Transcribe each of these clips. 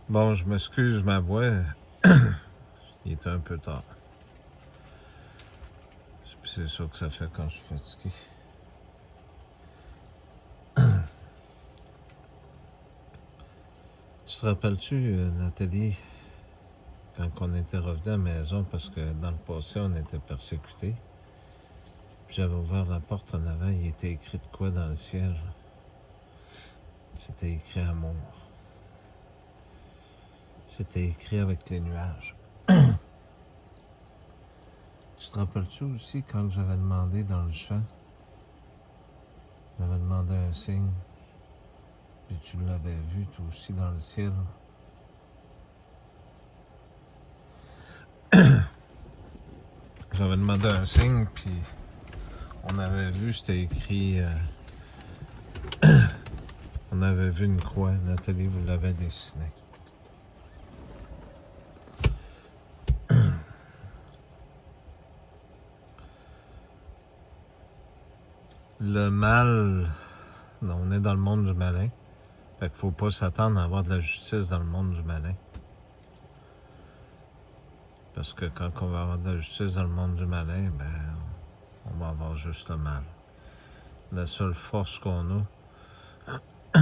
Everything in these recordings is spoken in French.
Bon, je m'excuse, ma voix, il est un peu tard. C'est ça que ça fait quand je suis fatigué. Tu te rappelles-tu, Nathalie, quand on était revenu à la maison, parce que dans le passé, on était persécutés, puis j'avais ouvert la porte en avant, il était écrit de quoi dans le ciel? C'était écrit amour. C'était écrit avec les nuages. Tu te rappelles-tu aussi quand j'avais demandé dans le champ, j'avais demandé un signe, puis tu l'avais vu toi aussi dans le ciel? J'avais demandé un signe, puis on avait vu, c'était écrit, on avait vu une croix. Nathalie vous l'avait dessinée. Le mal, non, on est dans le monde du malin. Fait qu'il faut pas s'attendre à avoir de la justice dans le monde du malin. Parce que quand on va avoir de la justice dans le monde du malin, ben, on va avoir juste le mal. La seule force qu'on a,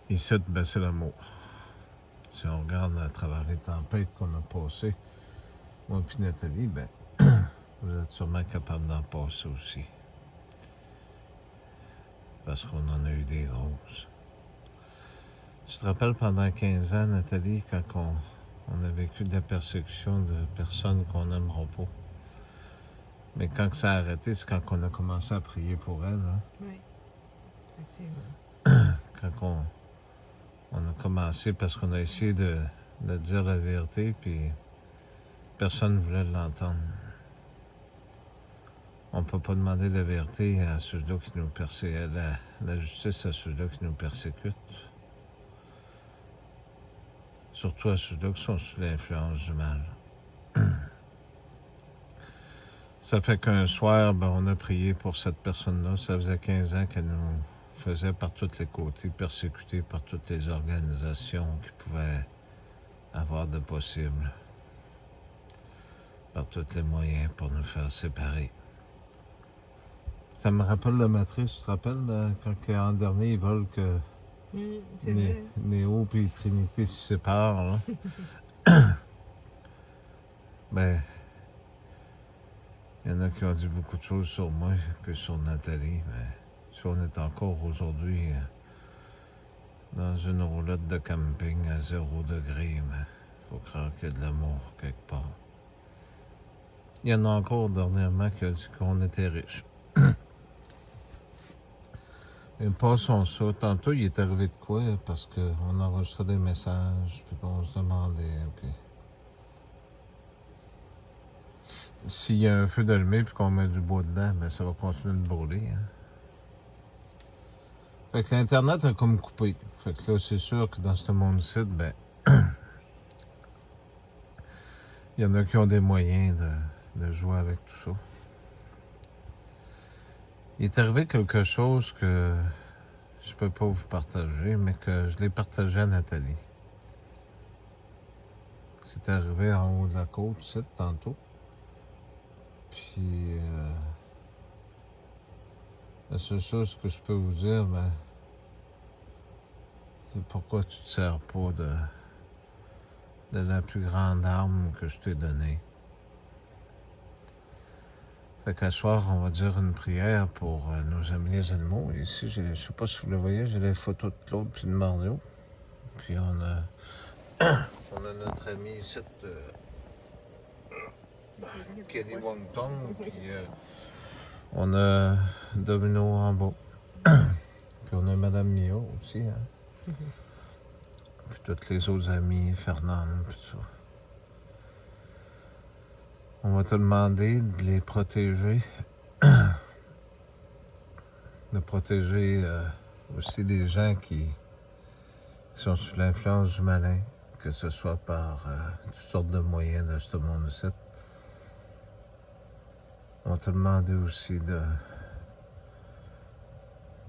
ici, ben, c'est l'amour. Si on regarde à travers les tempêtes qu'on a passées, moi et Nathalie, ben, vous êtes sûrement capable d'en passer aussi. Parce qu'on en a eu des grosses. Tu te rappelles pendant 15 ans, Nathalie, quand on a vécu de la persécution de personnes qu'on n'aimera pas. Mais quand ça a arrêté, c'est quand on a commencé à prier pour elles. Hein? Oui, effectivement. Quand on a commencé, parce qu'on a essayé de dire la vérité, puis personne ne voulait l'entendre. On ne peut pas demander la vérité à ceux-là qui nous persécutent, la justice à ceux-là qui nous persécutent. Surtout à ceux-là qui sont sous l'influence du mal. Ça fait qu'un soir, ben, on a prié pour cette personne-là. Ça faisait 15 ans qu'elle nous faisait par tous les côtés, persécutée par toutes les organisations qui pouvaient avoir de possible, par tous les moyens pour nous faire séparer. Ça me rappelle la matrice, tu te rappelles, quand en dernier, ils veulent que Néo et Trinité se séparent, là? Ben, il y en a qui ont dit beaucoup de choses sur moi, puis sur Nathalie, mais si on est encore aujourd'hui dans une roulotte de camping à 0 degré, mais faut croire qu'il y a de l'amour quelque part. Il y en a encore dernièrement qui a dit qu'on était riches. Et passons ça. Tantôt, il est arrivé de quoi? Parce qu'on enregistrait des messages, puis qu'on se demandait, puis... S'il y a un feu d'allumé puis qu'on met du bois dedans, ben ça va continuer de brûler. Hein? Fait que l'Internet a comme coupé. Fait que là, c'est sûr que dans ce monde-ci, ben... il y en a qui ont des moyens de jouer avec tout ça. Il est arrivé quelque chose que je peux pas vous partager, mais que je l'ai partagé à Nathalie. C'est arrivé en haut de la côte, ici, tantôt. Puis, la seule chose que je peux vous dire, ben, c'est pourquoi tu te sers pas de la plus grande arme que je t'ai donnée. Fait qu'à soir, on va dire une prière pour nos amis les animaux. Et ici, je sais pas si vous le voyez, j'ai les photos de Claude puis de Mario. Puis on a notre ami ici, Kelly Wongtong, puis on a Domino en bas. Puis on a Madame Mia aussi, hein. Puis toutes les autres amis, Fernande, puis tout ça. On va te demander de les protéger. De protéger aussi des gens qui sont sous l'influence du malin, que ce soit par toutes sortes de moyens de ce monde-ci. On va te demander aussi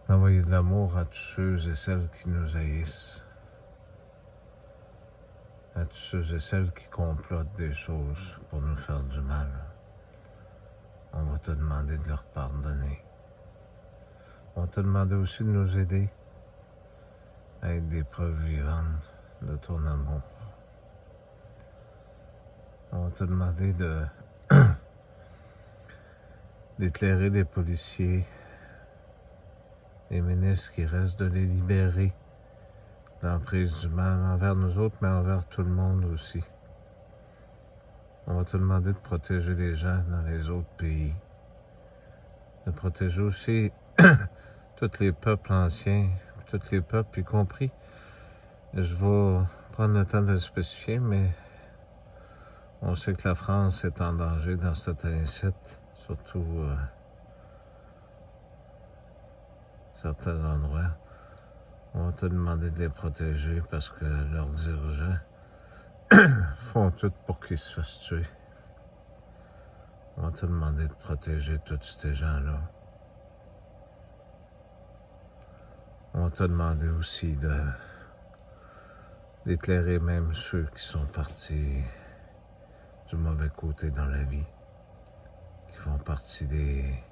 d'envoyer de l'amour à tous ceux et celles qui nous haïssent, à tous ceux et celles qui complotent des choses pour nous faire du mal. On va te demander de leur pardonner. On va te demander aussi de nous aider à être des preuves vivantes de ton amour. On va te demander d'éclairer les policiers, les ministres qui restent, de les libérer de l'emprise du mal envers nous autres, mais envers tout le monde aussi. On va te demander de protéger les gens dans les autres pays, de protéger aussi tous les peuples anciens, tous les peuples, y compris, je vais prendre le temps de le spécifier, mais on sait que la France est en danger dans cet incite, surtout certains endroits. On va te demander de les protéger parce que leurs dirigeants font tout pour qu'ils se fassent tuer. On va te demander de protéger tous ces gens-là. On va te demander aussi d'éclairer même ceux qui sont partis du mauvais côté dans la vie, qui font partie des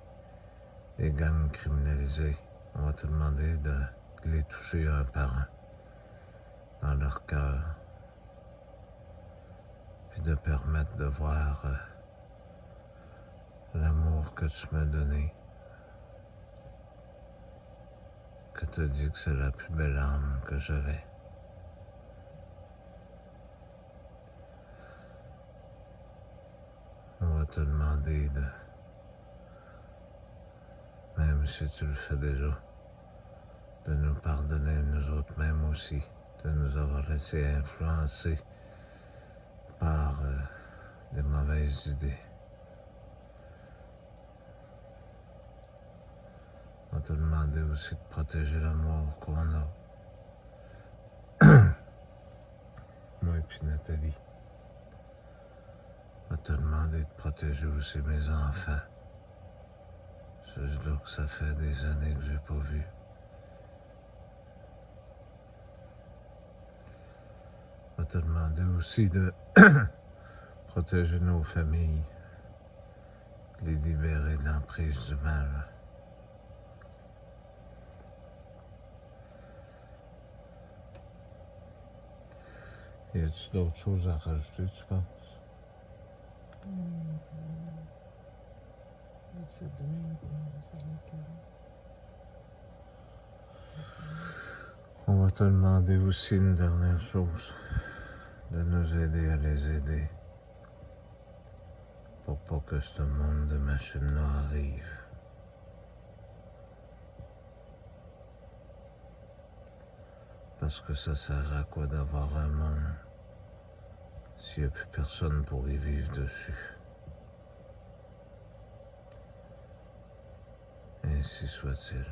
gangs criminalisés. On va te demander de les toucher un par un dans leur cœur, puis de permettre de voir l'amour que tu m'as donné, que tu as dit que c'est la plus belle âme que j'avais. On va te demander même si tu le fais déjà, de nous pardonner nous autres mêmes aussi, de nous avoir laissé influencer par des mauvaises idées. On va te demander aussi de protéger l'amour qu'on a. Moi et puis Nathalie. On va te demander de protéger aussi mes enfants. Ceux-là que ça fait des années que j'ai pas vu. On va te demander aussi de protéger nos familles, de les libérer de l'emprise du mal. Y a-t-il d'autres choses à rajouter, tu penses? Vite fait de même, ça va être correct. On va te demander aussi une dernière chose, de nous aider à les aider, pour pas que ce monde de machines-là arrive. Parce que ça sert à quoi d'avoir un monde s'il n'y a plus personne pour y vivre dessus? Ainsi soit-il.